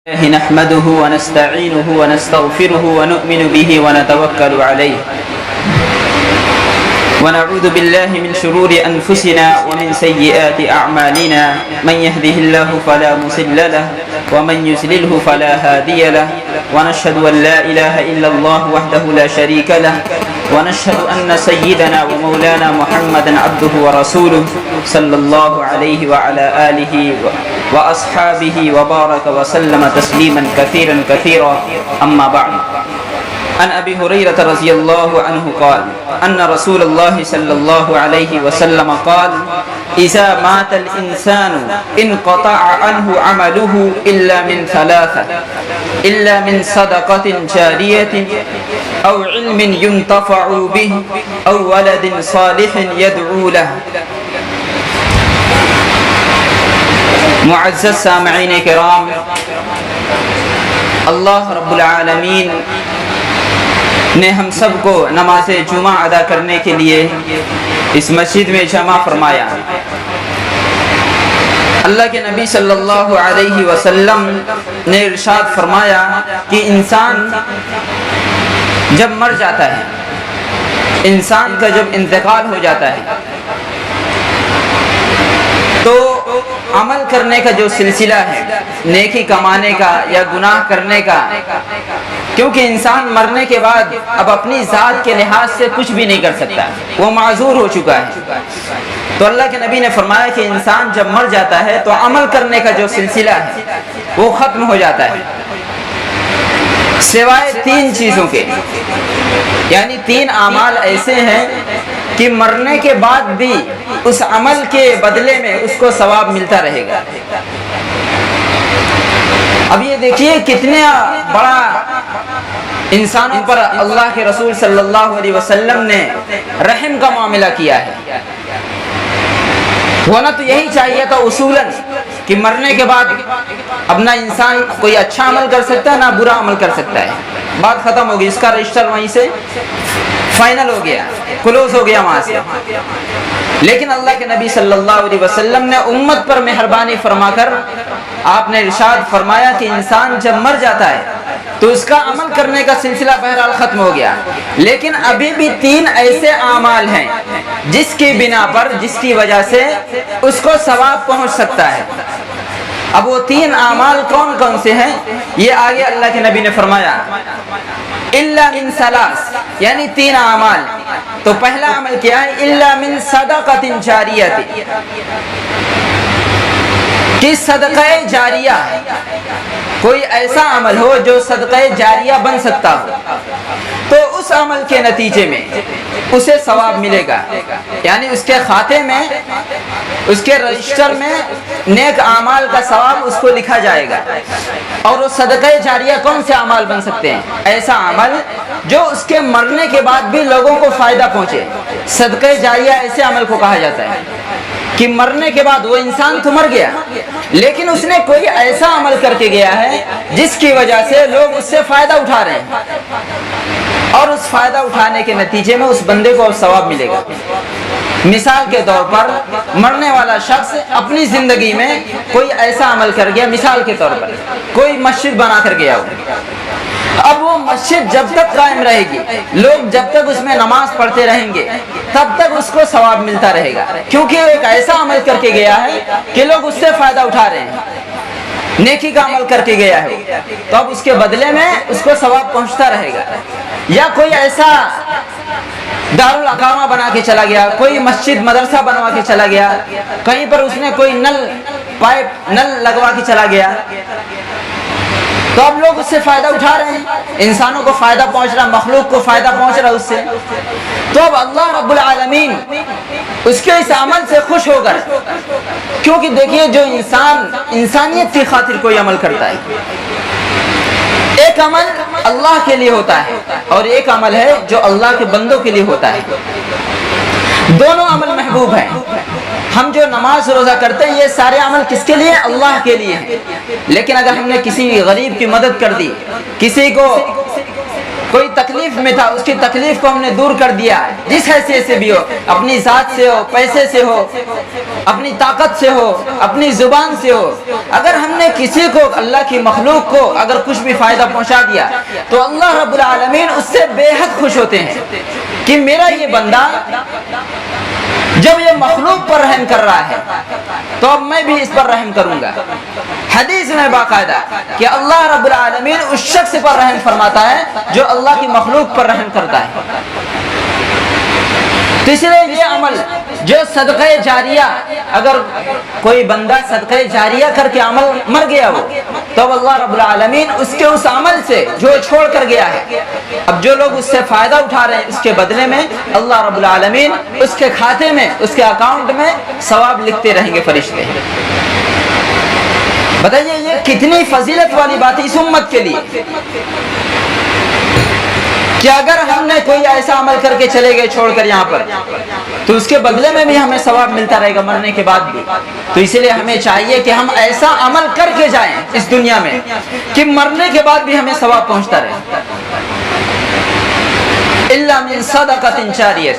نحمده ونستعينه ونستغفره ونؤمن به ونتوكل عليه ونعوذ بالله من شرور أنفسنا ومن سيئات أعمالنا من يهده الله فلا مضل له ومن يضلل فلا هادي له ونشهد أن لا إله إلا الله وحده لا شريك له ونشهد أن سيدنا ومولانا محمدا عبده ورسوله صلى الله عليه وعلى آله وأصحابه وبارك وسلم تسليما كثيرا كثيرا أما بعد. عن أبي هريرة رضي الله عنه قال أن رسول الله صلى الله عليه وسلم قال إذا مات الإنسان انقطع عنه عمله إلا من ثلاثة إلا من صدقة جارية أو علم ينتفع به أو ولد صالح يدعو له. معزز سامعین کرام، اللہ رب العالمین نے ہم سب کو نماز جمعہ ادا کرنے کے لیے اس مسجد میں جمع فرمایا. اللہ کے نبی صلی اللہ علیہ وسلم نے ارشاد فرمایا کہ انسان جب مر جاتا ہے، انسان کا جب انتقال ہو جاتا ہے تو عمل کرنے کا جو سلسلہ ہے، نیکی کمانے کا یا گناہ کرنے کا، کیونکہ انسان مرنے کے بعد اب اپنی ذات کے لحاظ سے کچھ بھی نہیں کر سکتا، وہ معذور ہو چکا ہے. تو اللہ کے نبی نے فرمایا کہ انسان جب مر جاتا ہے تو عمل کرنے کا جو سلسلہ ہے وہ ختم ہو جاتا ہے، سوائے تین چیزوں کے. یعنی تین اعمال ایسے ہیں کہ مرنے کے بعد بھی اس عمل کے بدلے میں اس کو ثواب ملتا رہے گا. اب یہ دیکھیے کتنا بڑا انسانوں پر اللہ کے رسول صلی اللہ علیہ وسلم نے رحم کا معاملہ کیا ہے. ہونا تو یہی چاہیے تھا اصولاً کہ مرنے کے بعد اب نہ انسان کوئی اچھا عمل کر سکتا ہے نہ برا عمل کر سکتا ہے. بات ختم ہوگی، اس کا رجسٹر وہیں سے فائنل ہو گیا، کلوز ہو گیا وہاں سے. لیکن اللہ کے نبی صلی اللہ علیہ وسلم نے امت پر مہربانی فرما کر آپ نے ارشاد فرمایا کہ انسان جب مر جاتا ہے تو اس کا عمل کرنے کا سلسلہ بہرحال ختم ہو گیا، لیکن ابھی بھی تین ایسے اعمال ہیں جس کی بنا پر، جس کی وجہ سے اس کو ثواب پہنچ سکتا ہے. اب وہ تین اعمال کون کون سے ہیں یہ آگے اللہ کے نبی نے فرمایا الا من ثلاث، یعنی تین اعمال. تو پہلا عمل کیا ہے؟ الا من صدقۃ جاریہ، کہ صدقہ جاریہ، کوئی ایسا عمل ہو جو صدقہ جاریہ بن سکتا ہو تو اس عمل کے نتیجے میں اسے ثواب ملے گا. یعنی اس کے کھاتے میں، اس کے رجسٹر میں نیک اعمال کا ثواب اس کو لکھا جائے گا. اور وہ صدقہ جاریہ کون سے اعمال بن سکتے ہیں؟ ایسا عمل جو اس کے مرنے کے بعد بھی لوگوں کو فائدہ پہنچے. صدقہ جاریہ ایسے عمل کو کہا جاتا ہے کہ مرنے کے بعد وہ انسان تو مر گیا لیکن اس نے کوئی ایسا عمل کر کے گیا ہے جس کی وجہ سے لوگ اس سے فائدہ اٹھا رہے ہیں، اور اس فائدہ اٹھانے کے نتیجے میں اس بندے کو ثواب ملے گا. مثال کے طور پر مرنے والا شخص اپنی زندگی میں کوئی ایسا عمل کر گیا، مثال کے طور پر کوئی مسجد بنا کر گیا ہو. اب وہ مسجد جب تک قائم رہے گی، لوگ جب تک اس میں نماز پڑھتے رہیں گے تب تک اس کو ثواب ملتا رہے گا، کیونکہ وہ ایک ایسا عمل کر کے گیا ہے کہ لوگ اس سے فائدہ اٹھا رہے ہیں، نیکی کا عمل کر کے گیا ہے، تو اب اس کے بدلے میں اس کو ثواب پہنچتا رہے گا. یا کوئی ایسا دارالاقامہ بنا کے چلا گیا، کوئی مسجد مدرسہ بنوا کے چلا گیا، کہیں پر اس نے کوئی نل لگوا کے چلا گیا، تو اب لوگ اس سے فائدہ اٹھا رہے ہیں، انسانوں کو فائدہ پہنچ رہا، مخلوق کو فائدہ پہنچ رہا اس سے. تو اب اللہ رب العالمین اس کے اس عمل سے خوش ہو کر، کیونکہ دیکھیے جو انسان انسانیت کی خاطر کوئی عمل کرتا ہے، ایک عمل اللہ کے لیے ہوتا ہے اور ایک عمل ہے جو اللہ کے بندوں کے لیے ہوتا ہے. دونوں عمل محبوب ہیں. ہم جو نماز روزہ کرتے ہیں یہ سارے عمل کس کے لیے؟ اللہ کے لیے ہیں. لیکن اگر ہم نے کسی غریب کی مدد کر دی، کسی کو کوئی تکلیف میں تھا، اس کی تکلیف کو ہم نے دور کر دیا، جس حیثیت سے بھی ہو، اپنی ذات سے ہو، پیسے سے ہو، اپنی طاقت سے ہو، اپنی زبان سے ہو، اگر ہم نے کسی کو، اللہ کی مخلوق کو اگر کچھ بھی فائدہ پہنچا دیا تو اللہ رب العالمین اس سے بے حد خوش ہوتے ہیں کہ میرا یہ بندہ جب یہ مخلوق پر رحم کر رہا ہے تو اب میں بھی اس پر رحم کروں گا۔ حدیث میں باقاعدہ کہ اللہ رب العالمین اس شخص پر رحم فرماتا ہے جو اللہ کی مخلوق پر رحم کرتا ہے۔ تیسرے یہ عمل جو صدقہ جاریہ، اگر کوئی بندہ صدقہ جاریہ کر کے عمل مر گیا ہو تو اللہ رب العالمین اس کے اس عمل سے جو چھوڑ کر گیا ہے، اب جو لوگ اس سے فائدہ اٹھا رہے ہیں اس کے بدلے میں اللہ رب العالمین اس کے کھاتے میں، اس کے اکاؤنٹ میں ثواب لکھتے رہیں گے فرشتے۔ بتائیے یہ کتنی فضیلت والی بات ہے اس امت کے لیے کہ اگر ہم نے کوئی ایسا عمل کر کے چلے گئے چھوڑ کر یہاں پر تو اس کے بدلے میں بھی ہمیں ثواب ملتا رہے گا مرنے کے بعد بھی۔ تو اسی لیے ہمیں چاہیے کہ ہم ایسا عمل کر کے جائیں اس دنیا میں کہ مرنے کے بعد بھی ہمیں ثواب پہنچتا رہے۔ الا من صدقۃ جاریہ،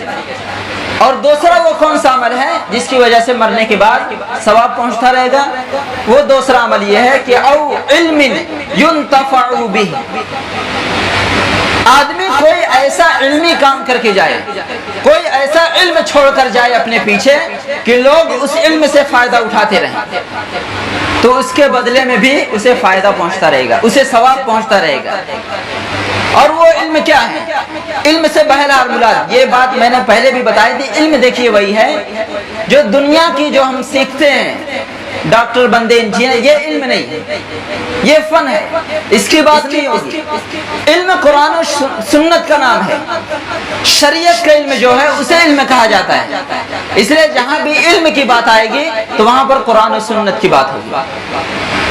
اور دوسرا وہ کون سا عمل ہے جس کی وجہ سے مرنے کے بعد ثواب پہنچتا رہے گا؟ وہ دوسرا عمل یہ ہے کہ او علم ينتفع به، آدمی کوئی ایسا علمی کام کر کے جائے، کوئی ایسا علم چھوڑ کر جائے اپنے پیچھے کہ لوگ اس علم سے فائدہ اٹھاتے رہیں، تو اس کے بدلے میں بھی اسے فائدہ پہنچتا رہے گا، اسے ثواب پہنچتا رہے گا۔ اور وہ علم کیا ہے؟ علم سے بہرحال مراد، یہ بات میں نے پہلے بھی بتائی تھی، علم دیکھیے وہی ہے جو دنیا کی جو ہم سیکھتے ہیں، ڈاکٹر بندے، انجینئر، یہ علم نہیں، یہ فن ہے، اس کی بات نہیں ہوگی۔ علم قرآن و سنت کا نام ہے، شریعت کا علم جو ہے اسے علم کہا جاتا ہے، اس لیے جہاں بھی علم کی بات آئے گی تو وہاں پر قرآن و سنت کی بات ہوگی۔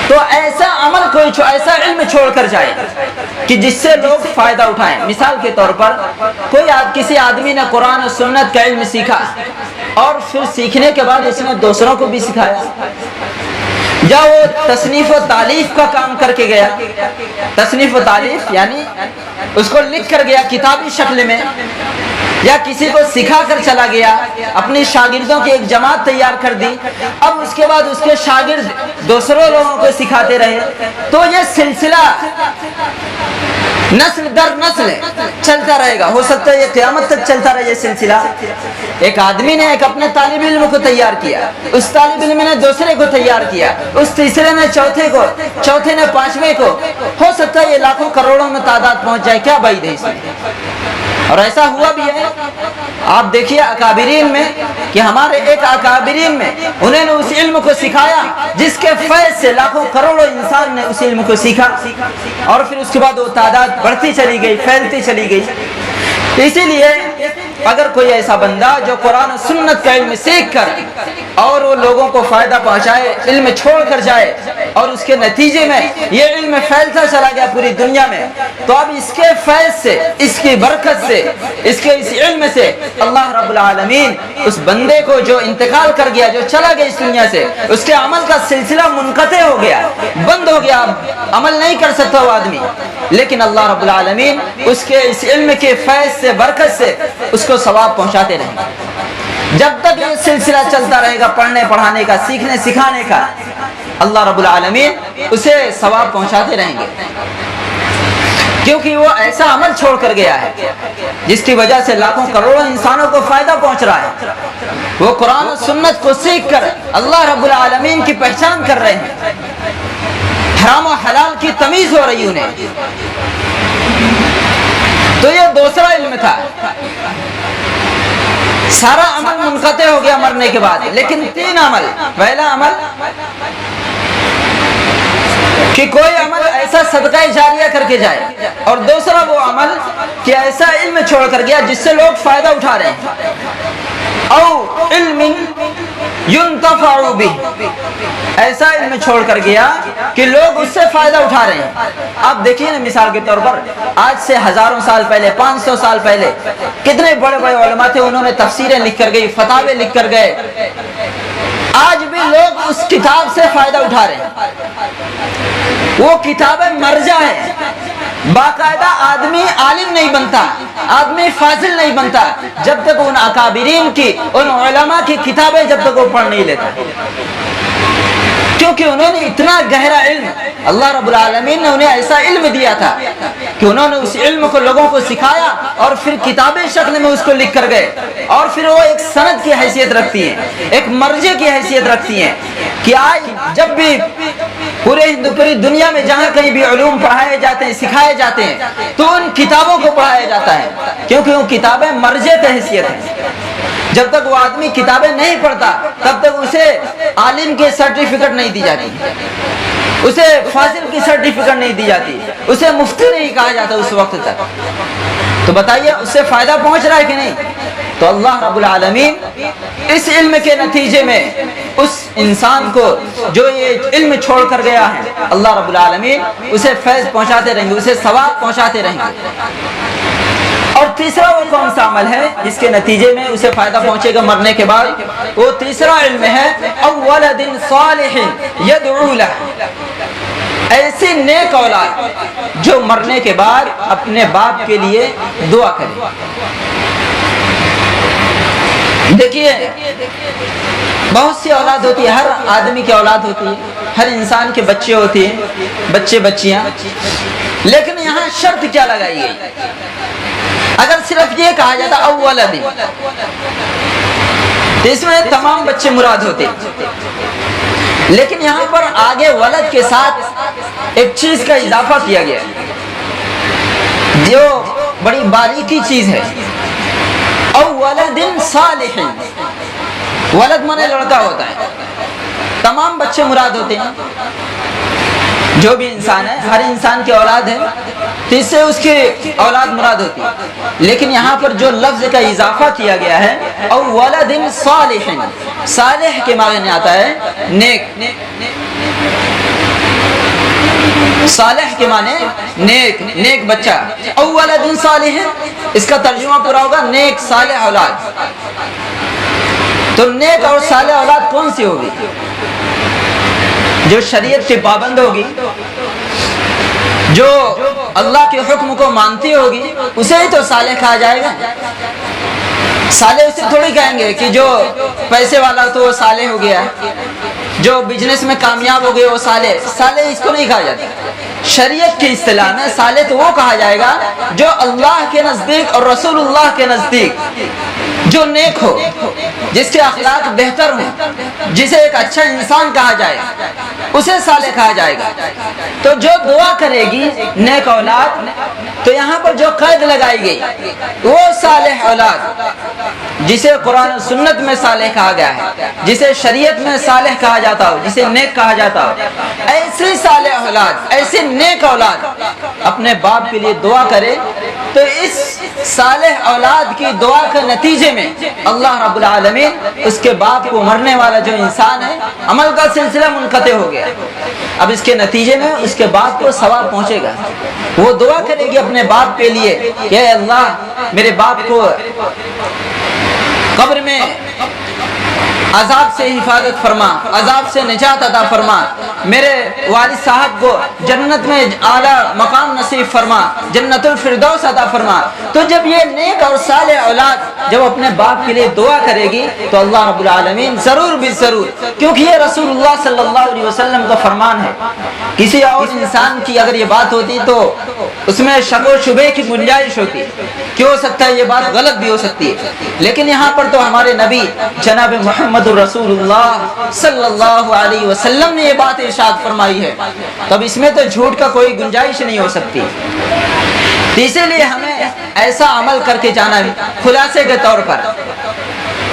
تو ایسا عمل کوئی ایسا علم چھوڑ کر جائے کہ جس سے لوگ فائدہ اٹھائیں، مثال کے طور پر کوئی کسی آدمی نے قرآن و سنت کا علم سیکھا اور پھر سیکھنے کے بعد اس نے دوسروں کو بھی سکھایا، یا وہ تصنیف و تالیف کا کام کر کے گیا، تصنیف و تالیف یعنی اس کو لکھ کر گیا کتابی شکل میں، یا کسی کو سکھا کر چلا گیا، اپنی شاگردوں کی ایک جماعت تیار کر دی، اب اس کے بعد اس کے شاگرد دوسروں لوگوں کو سکھاتے رہے، تو یہ سلسلہ نسل در نسل چلتا رہے گا، ہو سکتا ہے یہ قیامت تک چلتا رہے یہ سلسلہ۔ ایک آدمی نے ایک اپنے طالب علم کو تیار کیا، اس طالب علم نے دوسرے کو تیار کیا، اس تیسرے نے چوتھے کو، چوتھے نے پانچویں کو، ہو سکتا ہے یہ لاکھوں کروڑوں میں تعداد پہنچ جائے، کیا بعید ہے اس میں؟ اور ایسا ہوا بھی ہے۔ آپ دیکھیے اکابرین میں کہ ہمارے ایک اکابرین میں انہوں نے اس علم کو سکھایا جس کے فیض سے لاکھوں کروڑوں انسان نے اس علم کو سیکھا، اور پھر اس کے بعد وہ تعداد بڑھتی چلی گئی، پھیلتی چلی گئی۔ اسی لیے اگر کوئی ایسا بندہ جو قرآن و سنت کا علم سیکھ کر اور وہ لوگوں کو فائدہ پہنچائے، علم چھوڑ کر جائے اور اس کے نتیجے میں یہ علم پھیلتا چلا گیا پوری دنیا میں، تو اب اس کے فیض سے، اس کی برکت سے، اس علم سے اللہ رب العالمین اس بندے کو جو انتقال کر گیا، جو چلا گیا اس دنیا سے، اس کے عمل کا سلسلہ منقطع ہو گیا، بند ہو گیا، عمل نہیں کر سکتا وہ آدمی، لیکن اللہ رب العالمین اس کے اس علم کے فیض سے، برکت سے اس کو ثواب پہنچاتے رہیں گے۔ جب تک یہ سلسلہ چلتا رہے گا پڑھنے پڑھانے کا، سیکھنے سکھانے کا، اللہ رب العالمین اسے ثواب پہنچاتے رہیں گے، کیونکہ وہ ایسا عمل چھوڑ کر گیا ہے جس کی وجہ سے لاکھوں کروڑوں انسانوں کو فائدہ پہنچ رہا ہے۔ وہ قرآن و سنت کو سیکھ کر اللہ رب العالمین کی پہچان کر رہے ہیں، حرام و حلال کی تمیز ہو رہی انہیں۔ تو یہ دوسرا علم تھا، سارا عمل منقطع ہو گیا مرنے کے بعد، لیکن تین عمل، پہلا عمل کہ کوئی عمل ایسا صدقہ جاریہ کر کے جائے، اور دوسرا وہ عمل کہ ایسا علم چھوڑ کر گیا جس سے لوگ فائدہ اٹھا رہے ہیں، او علم ينتفع به، ایسا علم چھوڑ کر گیا کہ لوگ اس سے فائدہ اٹھا رہے ہیں۔ آپ دیکھیے نا مثال کے طور پر آج سے ہزاروں سال پہلے، 500 سال پہلے کتنے بڑے بڑے علماء تھے، انہوں نے تفسیریں لکھ کر گئی، فتاوے لکھ کر گئے، آج بھی لوگ اس کتاب سے فائدہ اٹھا رہے ہیں۔ وہ کتاب مرجع ہے۔ باقاعدہ آدمی عالم نہیں بنتا، آدمی فاضل نہیں بنتا جب تک ان اکابرین کی، ان علماء کی کتابیں جب تک وہ پڑھ نہیں لیتا، کیونکہ انہوں نے اتنا گہرا علم، اللہ رب العالمین نے انہیں ایسا علم دیا تھا کہ انہوں نے اس علم کو لوگوں کو سکھایا اور پھر کتابیں شکل میں اس کو لکھ کر گئے، اور پھر وہ ایک سند کی حیثیت رکھتی ہیں، ایک مرجع کی حیثیت رکھتی ہیں کہ آج جب بھی پوری دنیا میں جہاں کہیں بھی علوم پڑھائے جاتے ہیں، سکھائے جاتے ہیں، تو ان کتابوں کو پڑھایا جاتا ہے، کیونکہ وہ کتابیں مرجع کی حیثیت ہیں۔ جب تک وہ آدمی کتابیں نہیں پڑھتا تب تک اسے عالم کی سرٹیفکیٹ نہیں دی جاتی، اسے فاضل کی سرٹیفکیٹ نہیں دی جاتی، اسے مفتی نہیں کہا جاتا اس وقت تک۔ تو بتائیے اس سے فائدہ پہنچ رہا ہے کہ نہیں؟ تو اللہ رب العالمین اس علم کے نتیجے میں اس انسان کو جو یہ علم چھوڑ کر گیا ہے، اللہ رب العالمین اسے فیض پہنچاتے رہیں گے، اسے ثواب پہنچاتے رہیں گے۔ اور تیسرا وہ کون سا عمل ہے جس کے نتیجے میں اسے فائدہ پہنچے گا مرنے کے بعد؟ وہ تیسرا علم ہے اولد صالح یدعو لہ، ایسی نیک اولاد جو مرنے کے بعد اپنے باپ کے لیے دعا کرے۔ دیکھیے بہت سی اولاد ہوتی ہے، ہر آدمی کی اولاد ہوتی ہے، ہر انسان کے بچے ہوتے ہیں، بچے بچیاں، لیکن یہاں شرط کیا لگائی گئی؟ اگر صرف یہ کہا جاتا اولد، تو اس میں تمام بچے مراد ہوتے، لیکن یہاں پر آگے ولد کے ساتھ ایک چیز کا اضافہ کیا گیا جو بڑی باریکی چیز ہے، اولد صالح، ولد مانے لڑکا ہوتا ہے، تمام بچے مراد ہوتے ہیں، جو بھی انسان ہے ہر انسان کی اولاد ہے تو اس سے اس کی اولاد مراد ہوتی ہے، لیکن یہاں پر جو لفظ کا اضافہ کیا گیا ہے او ولد صالح، صالح کے معنی آتا ہے نیک، صالح کے معنی نیک، نیک بچہ، او ولد صالح، اس کا ترجمہ پورا ہوگا نیک صالح اولاد۔ تو نیک اور صالح اولاد کون سی ہوگی؟ جو شریعت کے پابند ہوگی، جو اللہ کے حکم کو مانتی ہوگی، اسے ہی تو صالح کہا جائے گا۔ صالح اسے تھوڑی کہیں گے کہ جو پیسے والا تو وہ صالح ہو گیا، جو بزنس میں کامیاب ہو گئے وہ صالح، صالح اس کو نہیں کہا جاتا۔ شریعت کی اصطلاح میں صالح تو وہ کہا جائے گا جو اللہ کے نزدیک اور رسول اللہ کے نزدیک جو نیک ہو، جس کے اخلاق بہتر ہوں، جسے ایک اچھا انسان کہا جائے، اسے صالح کہا جائے گا۔ تو جو دعا کرے گی نیک اولاد، تو یہاں پر جو قید لگائی گئی وہ صالح اولاد، جسے قرآن و سنت میں صالح کہا گیا ہے، جسے شریعت میں صالح کہا جاتا ہو، جسے نیک کہا جاتا ہو، ایسی صالح اولاد، ایسی نیک اولاد اپنے باپ کے لیے دعا کرے، تو اس صالح اولاد کی دعا کے نتیجے میں اللہ رب العالمین اس کے باپ کو، مرنے والا جو انسان ہے، عمل کا سلسلہ منقطع ہو گیا، اب اس کے نتیجے میں اس کے باپ کو ثواب پہنچے گا۔ وہ دعا کرے گی اپنے باپ کے لیے کہ اے اللہ میرے باپ کو قبر میں عذاب سے حفاظت فرما، عذاب سے نجات عطا فرما، میرے والد صاحب کو جنت میں اعلیٰ مقام نصیب فرما، جنت الفردوس عطا فرما۔ تو جب یہ نیک اور صالح اولاد جب اپنے باپ کے لیے دعا کرے گی تو اللہ رب العالمین ضرور بھی ضرور، کیونکہ یہ رسول اللہ صلی اللہ علیہ وسلم کا فرمان ہے، کسی اور انسان کی اگر یہ بات ہوتی تو اس میں شک و شبہ کی گنجائش ہوتی، کہ ہو سکتا ہے یہ بات غلط بھی ہو سکتی ہے، لیکن یہاں پر تو ہمارے نبی جناب محمد رسول اللہ صلی اللہ علیہ وسلم نے یہ بات ارشاد فرمائی ہے، تو اب اس میں تو جھوٹ کا کوئی گنجائش نہیں ہو سکتی۔ اسی لیے ہمیں ایسا عمل کر کے جانا ہے۔ خلاصے کے طور پر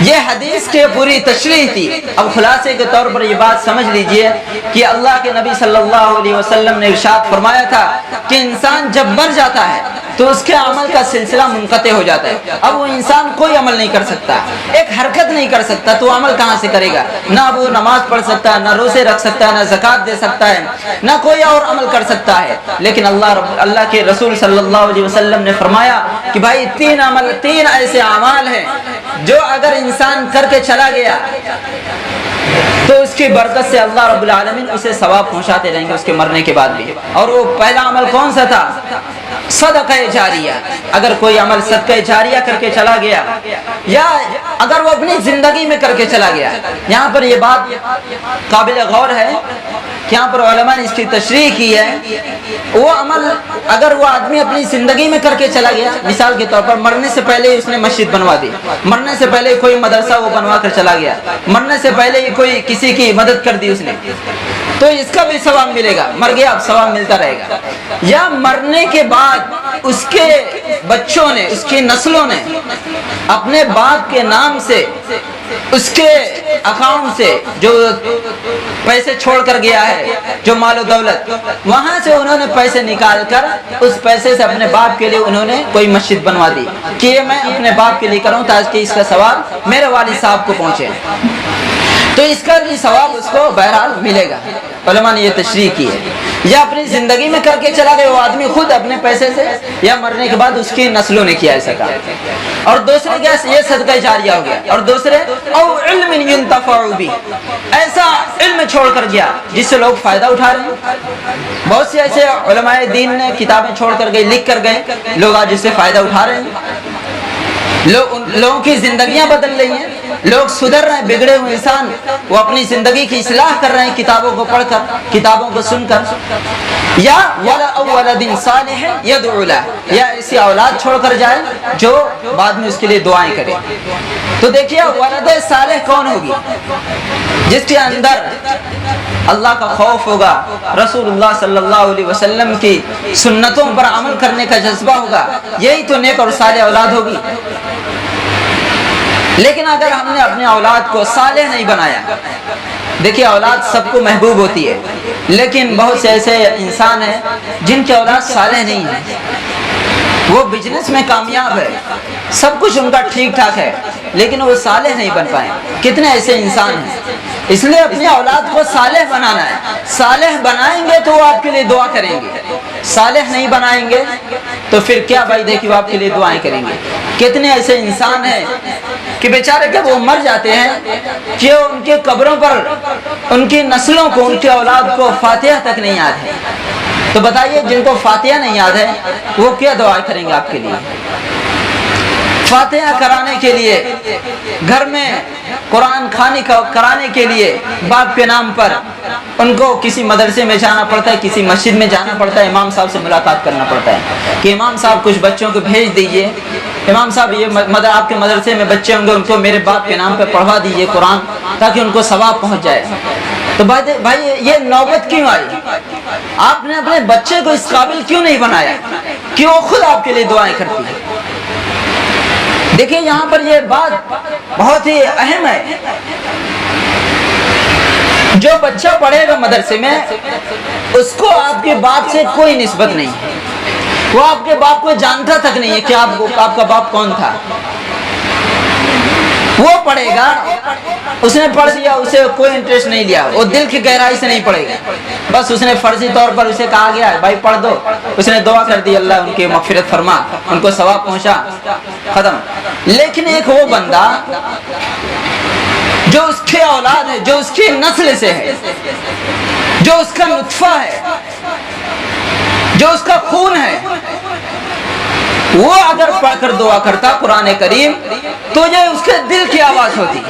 یہ حدیث کے پوری تشریح تھی، اب خلاصے کے طور پر یہ بات سمجھ لیجئے کہ اللہ کے نبی صلی اللہ علیہ وسلم نے ارشاد فرمایا تھا کہ انسان جب مر جاتا ہے تو اس کے عمل کا سلسلہ منقطع ہو جاتا ہے، اب وہ انسان کوئی عمل نہیں کر سکتا، ایک حرکت نہیں کر سکتا، تو عمل کہاں سے کرے گا؟ نہ وہ نماز پڑھ سکتا ہے، نہ روزے رکھ سکتا ہے، نہ زکوٰۃ دے سکتا ہے، نہ کوئی اور عمل کر سکتا ہے۔ لیکن اللہ کے رسول صلی اللہ علیہ وسلم نے فرمایا کہ بھائی تین ایسے اعمال ہیں جو اگر انسان کر کے چلا گیا تو اس کی برکت سے اللہ رب العالمین اسے ثواب پہنچاتے رہیں گے اس کے مرنے کے بعد بھی۔ اور وہ پہلا عمل کون سا تھا؟ صدقہ جاریہ۔ اگر کوئی عمل صدقہ جاریہ کر کے چلا گیا، یا اگر وہ اپنی زندگی میں کر کے چلا گیا، یہاں پر یہ بات قابل غور ہے کہ یہاں پر علماء نے اس کی تشریح کی ہے، وہ عمل اگر وہ آدمی اپنی زندگی میں کر کے چلا گیا، مثال کے طور پر مرنے سے پہلے اس نے مسجد بنوا دی، مرنے سے پہلے کوئی مدرسہ وہ بنوا کر چلا گیا، مرنے سے پہلے کوئی کسی کی مدد کر دی اس نے، تو اس کا بھی ثواب ملے گا، مر گیا اب ثواب ملتا رہے گا۔ یا مرنے کے بعد اس کے بچوں نے، اس کی نسلوں نے اپنے باپ کے نام سے، اس کے اکاؤنٹ سے جو پیسے چھوڑ کر گیا ہے، جو مال و دولت، وہاں سے انہوں نے پیسے نکال کر اس پیسے سے اپنے باپ کے لیے انہوں نے کوئی مسجد بنوا دی کہ یہ میں اپنے باپ کے لیے کروں تاکہ اس کا ثواب میرے والد صاحب کو پہنچے، تو اس کا بھی ثواب اس کو بہرحال ملے گا۔ علماء نے یہ تشریح کی ہے۔ یا اپنی زندگی میں کر کے چلا گیا وہ آدمی خود اپنے پیسے سے، یا مرنے کے بعد اس کی نسلوں نے کیا ایسا کام۔ اور دوسرے کیا؟ یہ صدقہ جاریہ ہو گیا۔ اور دوسرے او علم ينتفع به، ایسا علم چھوڑ کر گیا جس سے لوگ فائدہ اٹھا رہے ہیں۔ بہت سے ایسے علماء دین نے کتابیں چھوڑ کر گئے، لکھ کر گئے، لوگ آج اس سے فائدہ اٹھا رہے ہیں، لوگوں کی زندگیاں بدل رہی ہیں، لوگ سدھر رہے ہیں، بگڑے ہوئے انسان وہ اپنی زندگی کی اصلاح کر رہے ہیں کتابوں کو پڑھ کر، کتابوں کو سن کر۔ یا ولد صالح يدعو له، یا ایسی اولاد چھوڑ کر جائے جو بعد میں اس کے لیے دعائیں کرے۔ تو دیکھیے ولد صالح کون ہوگی؟ جس کے اندر اللہ کا خوف ہوگا، رسول اللہ صلی اللہ علیہ وسلم کی سنتوں پر عمل کرنے کا جذبہ ہوگا، یہی تو نیک اور صالح اولاد ہوگی۔ لیکن اگر ہم نے اپنے اولاد کو صالح نہیں بنایا، دیکھیے اولاد سب کو محبوب ہوتی ہے، لیکن بہت سے ایسے انسان ہیں جن کی اولاد صالح نہیں ہے، وہ بزنس میں کامیاب ہے، سب کچھ ان کا ٹھیک ٹھاک ہے، لیکن وہ صالح نہیں بن پائے۔ کتنے ایسے انسان ہیں۔ اس لیے اپنی اولاد کو صالح بنانا ہے، صالح بنائیں گے تو وہ آپ کے لیے دعا کریں گے، صالح نہیں بنائیں گے تو پھر کیا بھائی دیکھیے وہ آپ کے لیے دعائیں کریں گے۔ کتنے ایسے انسان ہیں کہ بیچارے جب وہ مر جاتے ہیں کہ ان کے قبروں پر ان کی نسلوں کو، ان کی اولاد کو فاتحہ تک نہیں یاد ہے، تو بتائیے جن کو فاتحہ نہیں یاد ہے وہ کیا دعا کریں گے آپ کے لیے؟ فاتحہ کرانے کے لیے، گھر میں قرآن کرانے کے لیے باپ کے نام پر ان کو کسی مدرسے میں جانا پڑتا ہے، کسی مسجد میں جانا پڑتا ہے، امام صاحب سے ملاقات کرنا پڑتا ہے کہ امام صاحب کچھ بچوں کو بھیج دیجئے، امام صاحب یہ آپ کے مدرسے میں بچے ہوں گے ان کو میرے باپ کے نام پہ پڑھوا دیجئے قرآن تاکہ ان کو ثواب پہنچ جائے۔ تو بھائی یہ نوبت کیوں آئی؟ آپ نے اپنے بچے کو اس قابل کیوں نہیں بنایا کہ وہ خود آپ کے لیے دعائیں کرتی ہے؟ دیکھیں یہاں پر یہ بات بہت ہی اہم ہے۔ جو بچہ پڑھے گا مدرسے میں اس کو آپ کے باپ سے کوئی نسبت نہیں ہے، وہ آپ کے باپ کو جانتا تک نہیں ہے کہ آپ کا باپ کون تھا۔ وہ پڑھے گا، اس نے پڑھ دیا، اسے کوئی انٹرسٹ نہیں لیا، وہ دل کی گہرائی سے نہیں پڑھے گا، بس اس نے فرضی طور پر اسے کہا گیا ہے بھائی پڑھ دو، اس نے دعا کر دی اللہ ان کی مغفرت فرما، ان کو ثواب پہنچا، ختم۔ لیکن ایک وہ بندہ جو اس کے اولاد ہے، جو اس کی نسل سے ہے، جو اس کا نطفہ ہے، جو اس کا خون ہے، وہ اگر پڑھ کر دعا کرتا قرآن کریم تو یہ اس کے دل کی آواز ہوتی،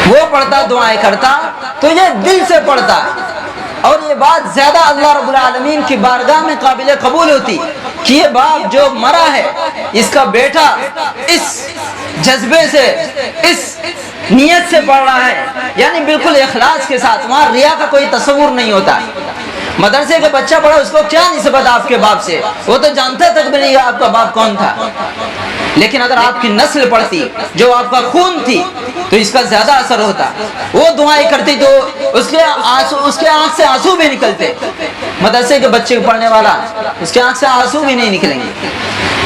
وہ پڑھتا دعائیں کرتا تو یہ دل سے پڑھتا، اور یہ بات زیادہ اللہ رب العالمین کی بارگاہ میں قابل قبول ہوتی کہ یہ باپ جو مرا ہے اس کا بیٹا اس جذبے سے، اس نیت سے پڑھ رہا ہے، یعنی بالکل اخلاص کے ساتھ، وہاں ریا کا کوئی تصور نہیں ہوتا۔ مدرسے کا بچہ پڑھا اس کو کیا نسبت آپ کے باپ سے، وہ تو جانتا تک بھی نہیں آپ کا باپ کون تھا۔ لیکن اگر آپ کی نسل پڑھتی جو آپ کا خون تھی تو اس کا زیادہ اثر ہوتا، وہ دعائیں کرتی تو اس کے آنکھ سے آنسو بھی نکلتے۔ مدرسے کے بچے پڑھنے والا اس کے آنکھ سے آنسو بھی نہیں نکلیں گے۔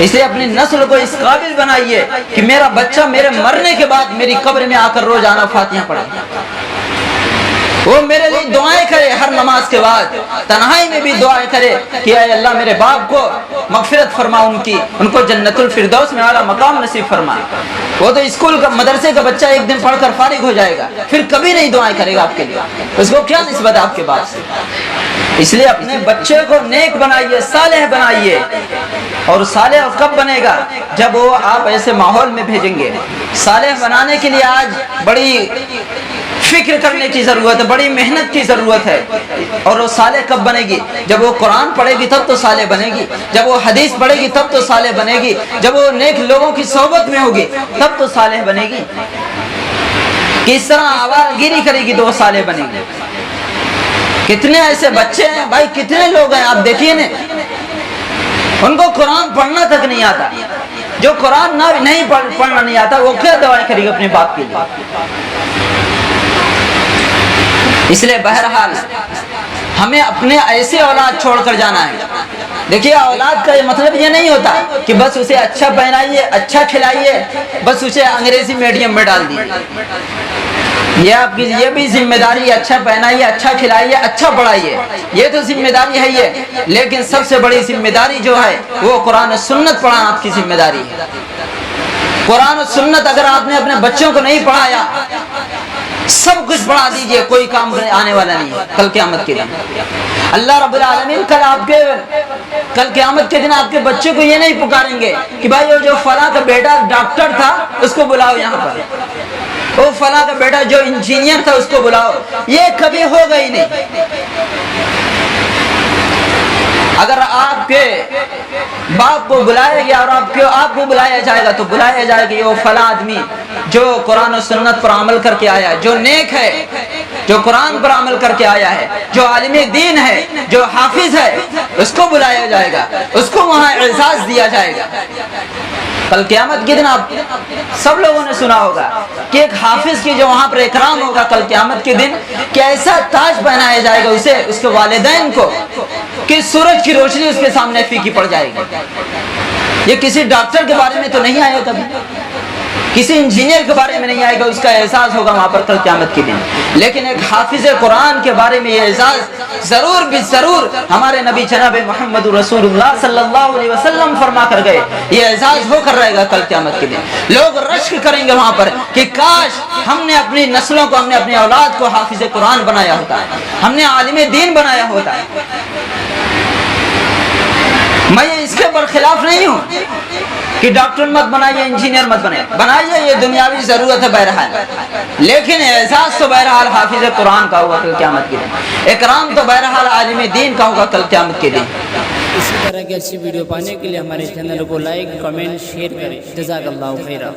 اس لیے اپنی نسل کو اس قابل بنائیے کہ میرا بچہ میرے مرنے کے بعد میری قبر میں آ کر روزانہ فاتحہ پڑھے، وہ میرے لیے دعائیں کرے ہر نماز کے بعد، تنہائی میں بھی دعائیں کرے کہ اے اللہ میرے باپ کو مغفرت فرما، ان کو جنت الفردوس میں اعلیٰ مقام نصیب فرما۔ وہ تو اسکول کا مدرسے کا بچہ ایک دن پڑھ کر فارغ ہو جائے گا، پھر کبھی نہیں دعائیں کرے گا آپ کے لیے، اس کو کیا نسبت ہے آپ کے باپ سے؟ اس لیے اپنے بچے کو نیک بنائیے، صالح بنائیے۔ اور صالح کب بنے گا؟ جب وہ آپ ایسے ماحول میں بھیجیں گے۔ صالح بنانے کے لیے آج بڑی فکر کرنے کی ضرورت ہے، بڑی محنت کی ضرورت ہے۔ اور وہ صالح کب بنے گی؟ جب وہ قرآن پڑھے گی تب تو صالح بنے گی، جب وہ حدیث پڑھے گی تب تو صالح بنے گی، جب وہ نیک لوگوں کی صحبت میں ہوگی تب تو صالح بنے گی۔ کس طرح آوارہ گیری کرے گی تو وہ صالح بنے گی۔ کتنے ایسے بچے ہیں بھائی، کتنے لوگ ہیں آپ دیکھیے نا، ان کو قرآن پڑھنا تک نہیں آتا۔ جو قرآن نہیں پڑھنا نہیں آتا وہ کیا دعائیں کرے گا اپنے باپ کے لیے؟ اس لیے بہرحال ہمیں اپنے ایسے اولاد چھوڑ کر جانا ہے۔ دیکھیے اولاد کا یہ مطلب یہ نہیں ہوتا کہ بس اسے اچھا پہنائیے، اچھا کھلائیے، بس اسے انگریزی میڈیم میں ڈال دیجیے۔ یہ آپ کی یہ بھی ذمہ داری ہے، اچھا پہنائیے، اچھا کھلائیے، اچھا پڑھائیے، یہ تو ذمہ داری ہے یہ، لیکن سب سے بڑی ذمہ داری جو ہے وہ قرآن و سنت پڑھانا آپ کی ذمہ داری ہے۔ قرآن و سنت اگر آپ نے اپنے بچوں کو نہیں پڑھایا، سب کچھ پڑھا دیجئے، کوئی کام آنے والا نہیں ہے کل قیامت کے دن۔ اللہ رب العالمین کل قیامت کے دن آپ کے بچے کو یہ نہیں پکاریں گے کہ بھائی وہ جو فلاں کا بیٹا ڈاکٹر تھا اس کو بلاؤ یہاں پر، وہ فلاں کا بیٹا جو انجینئر تھا اس کو بلاؤ، یہ کبھی ہوگا ہی نہیں۔ اگر آپ کے باپ کو بلایا گیا اور آپ کو بلایا جائے گا تو بلایا جائے گا وہ فلاں آدمی جو قرآن و سنت پر عمل کر کے آیا ہے، جو نیک ہے، جو قرآن پر عمل کر کے آیا ہے، جو عالم دین ہے، جو حافظ ہے، اس کو بلایا جائے گا، اس کو وہاں اعزاز دیا جائے گا۔ کل قیامت کے دن آپ سب لوگوں نے سنا ہوگا کہ ایک حافظ کی جو وہاں پر اکرام ہوگا کل قیامت کے دن، کہ ایسا تاج پہنایا جائے گا اسے، اس کے والدین کو، کہ سورج کی روشنی اس کے سامنے پھیکی پڑ جائے گی۔ یہ کسی ڈاکٹر کے بارے میں تو نہیں آیا کبھی، کسی انجینئر کے بارے میں نہیں آئے گا، اس کا احساس ہوگا وہاں پر کل قیامت کے دن۔ لیکن ایک حافظ قرآن کے بارے میں یہ اعزاز ضرور بھی ضرور ہمارے نبی جناب محمد رسول اللہ صلی اللہ علیہ وسلم فرما کر گئے، یہ اعزاز ہو کر رہے گا کل قیامت کے دن۔ لوگ رشک کریں گے وہاں پر کہ کاش ہم نے اپنی نسلوں کو، ہم نے اپنی اولاد کو حافظ قرآن بنایا ہوتا ہے، ہم نے عالم دین بنایا ہوتا ہے۔ میں اس کے برخلاف نہیں ہوں کہ ڈاکٹر مت بنائیے، انجینئر مت بنائیے، یہ دنیاوی ضرورت ہے بہرحال، لیکن اعزاز تو بہرحال حافظ قرآن کا ہوگا کل قیامت کے دن، اکرام تو بہرحال عالم دین کا ہوگا کل قیامت کے دن۔ اسی طرح کی اچھی ویڈیو پانے کے لیے ہمارے چینل کو لائک، کمنٹ، شیئر کریں۔ جزاک اللہ خیرہ۔